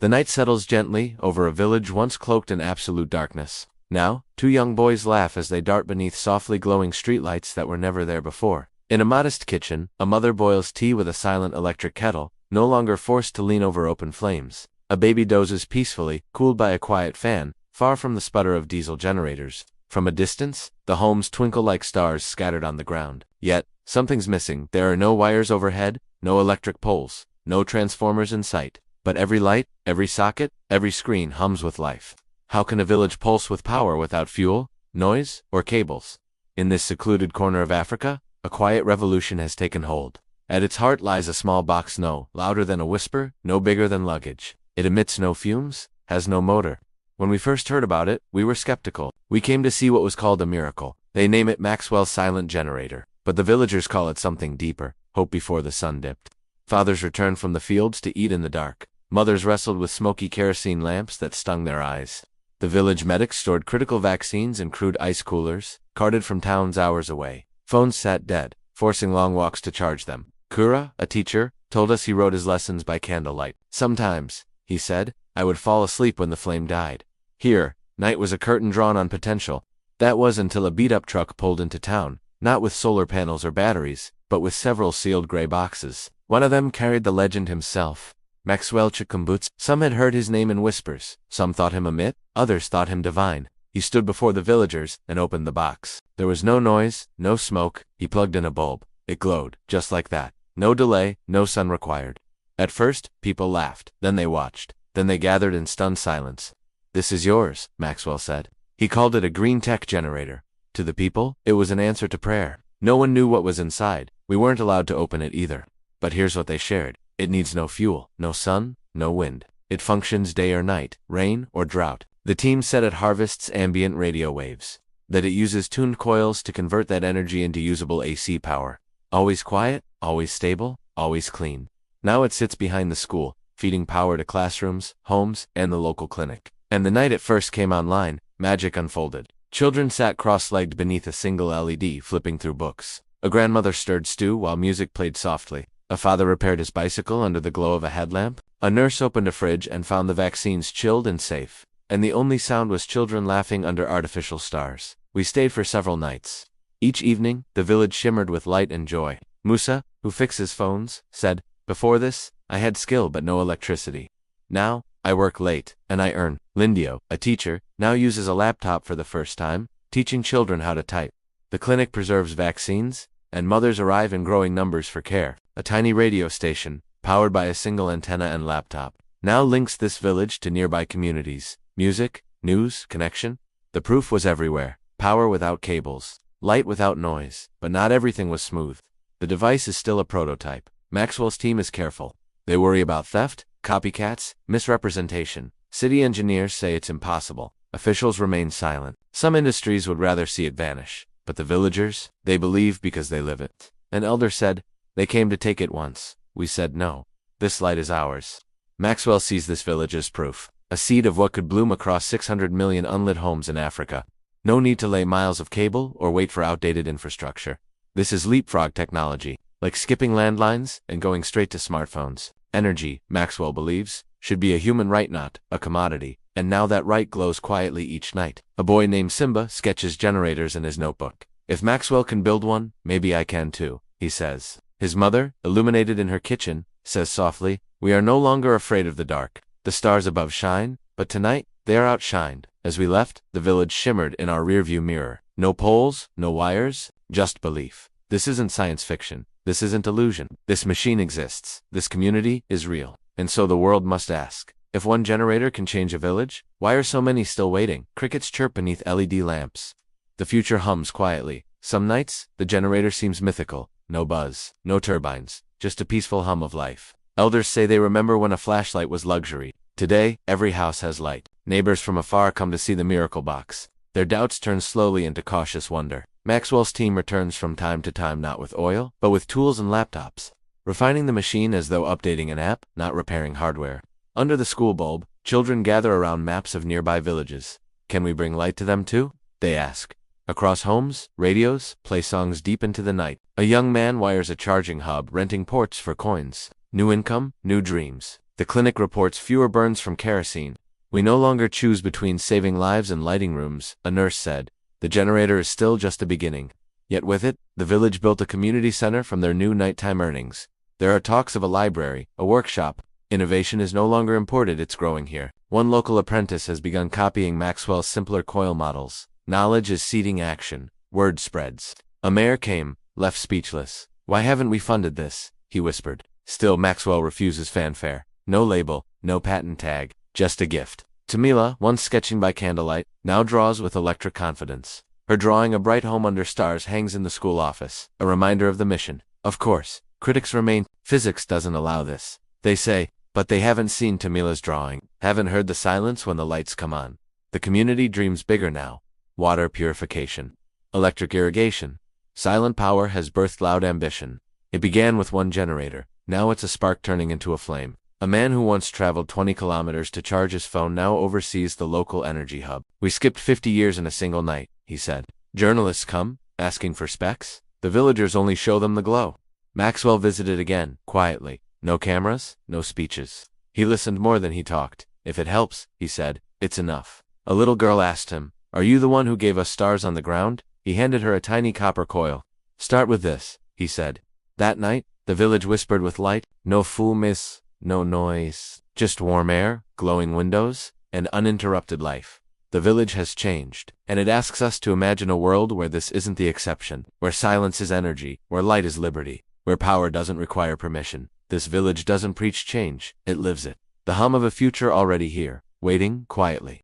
The night settles gently over a village once cloaked in absolute darkness. Now, two young boys laugh as they dart beneath softly glowing streetlights that were never there before. In a modest kitchen, a mother boils tea with a silent electric kettle, no longer forced to lean over open flames. A baby dozes peacefully, cooled by a quiet fan, far from the sputter of diesel generators. From a distance, the homes twinkle like stars scattered on the ground. Yet, something's missing. There are no wires overhead, no electric poles, no transformers in sight. But every light, every socket, every screen hums with life. How can a village pulse with power without fuel, noise, or cables? In this secluded corner of Africa, a quiet revolution has taken hold. At its heart lies a small box no louder than a whisper, no bigger than luggage. It emits no fumes, has no motor. When we first heard about it, we were skeptical. We came to see what was called a miracle. They name it Maxwell's silent generator, but the villagers call it something deeper, hope before the sun dipped. Fathers returned from the fields to eat in the dark. Mothers wrestled with smoky kerosene lamps that stung their eyes. The village medics stored critical vaccines in crude ice coolers, carted from towns hours away. Phones sat dead, forcing long walks to charge them. Kura, a teacher, told us he wrote his lessons by candlelight. Sometimes, he said, I would fall asleep when the flame died. Here, night was a curtain drawn on potential. That was until a beat-up truck pulled into town, not with solar panels or batteries, but with several sealed gray boxes. One of them carried the legend himself, Maxwell Chikumbutso. Some had heard his name in whispers, some thought him a myth, others thought him divine. He stood before the villagers and opened the box. There was no noise, no smoke. He plugged in a bulb. It glowed, just like that. No delay, no sun required. At first, people laughed, then they watched, then they gathered in stunned silence. This is yours, Maxwell said. He called it a green tech generator. To the people, it was an answer to prayer. No one knew what was inside. We weren't allowed to open it either. But here's what they shared. It needs no fuel, no sun, no wind. It functions day or night, rain or drought. The team said it harvests ambient radio waves. That it uses tuned coils to convert that energy into usable AC power. Always quiet, always stable, always clean. Now it sits behind the school, feeding power to classrooms, homes, and the local clinic. And the night it first came online, magic unfolded. Children sat cross-legged beneath a single LED, flipping through books. A grandmother stirred stew while music played softly. A father repaired his bicycle under the glow of a headlamp. A nurse opened a fridge and found the vaccines chilled and safe. And the only sound was children laughing under artificial stars. We stayed for several nights. Each evening, the village shimmered with light and joy. Musa, who fixes phones, said, before this, I had skill but no electricity. Now, I work late, and I earn. Lindio, a teacher, now uses a laptop for the first time, teaching children how to type. The clinic preserves vaccines, and mothers arrive in growing numbers for care. A tiny radio station, powered by a single antenna and laptop, now links this village to nearby communities. Music, news, connection. The proof was everywhere. Power without cables, light without noise, but not everything was smooth. The device is still a prototype. Maxwell's team is careful. They worry about theft, copycats, misrepresentation. City engineers say it's impossible. Officials remain silent. Some industries would rather see it vanish. But the villagers, they believe because they live it. An elder said, they came to take it once. We said no. This light is ours. Maxwell sees this village as proof. A seed of what could bloom across 600 million unlit homes in Africa. No need to lay miles of cable or wait for outdated infrastructure. This is leapfrog technology, like skipping landlines and going straight to smartphones. Energy, Maxwell believes, should be a human right, not a commodity, and now that right glows quietly each night. A boy named Simba sketches generators in his notebook. If Maxwell can build one, maybe I can too, he says. His mother, illuminated in her kitchen, says softly, we are no longer afraid of the dark. The stars above shine, but tonight, they are outshined. As we left, the village shimmered in our rearview mirror. No poles, no wires, just belief. This isn't science fiction. This isn't illusion. This machine exists. This community is real. And so the world must ask, if one generator can change a village, why are so many still waiting? Crickets chirp beneath LED lamps. The future hums quietly. Some nights, the generator seems mythical. No buzz, no turbines, just a peaceful hum of life. Elders say they remember when a flashlight was luxury. Today, every house has light. Neighbors from afar come to see the miracle box. Their doubts turn slowly into cautious wonder. Maxwell's team returns from time to time, not with oil, but with tools and laptops. Refining the machine as though updating an app, not repairing hardware. Under the school bulb, children gather around maps of nearby villages. Can we bring light to them too? They ask. Across homes, radios play songs deep into the night. A young man wires a charging hub, renting ports for coins. New income, new dreams. The clinic reports fewer burns from kerosene. We no longer choose between saving lives and lighting rooms, a nurse said. The generator is still just a beginning. Yet with it, the village built a community center from their new nighttime earnings. There are talks of a library, a workshop. Innovation is no longer imported, it's growing here. One local apprentice has begun copying Maxwell's simpler coil models. Knowledge is seeding action. Word spreads. A mayor came, left speechless. Why haven't we funded this? He whispered. Still Maxwell refuses fanfare. No label, no patent tag, just a gift. Tamila, once sketching by candlelight, now draws with electric confidence. Her drawing A Bright Home Under Stars hangs in the school office, a reminder of the mission. Of course, critics remain. Physics doesn't allow this, they say, but they haven't seen Tamila's drawing, haven't heard the silence when the lights come on. The community dreams bigger now. Water purification. Electric irrigation. Silent power has birthed loud ambition. It began with one generator. Now it's a spark turning into a flame. A man who once traveled 20 kilometers to charge his phone now oversees the local energy hub. We skipped 50 years in a single night, he said. Journalists come, asking for specs. The villagers only show them the glow. Maxwell visited again, quietly. No cameras, no speeches. He listened more than he talked. If it helps, he said, it's enough. A little girl asked him, are you the one who gave us stars on the ground? He handed her a tiny copper coil. Start with this, he said. That night, the village whispered with light. No fumes, no noise, just warm air, glowing windows, and uninterrupted life. The village has changed, and it asks us to imagine a world where this isn't the exception, where silence is energy, where light is liberty, where power doesn't require permission. This village doesn't preach change, it lives it. The hum of a future already here, waiting quietly.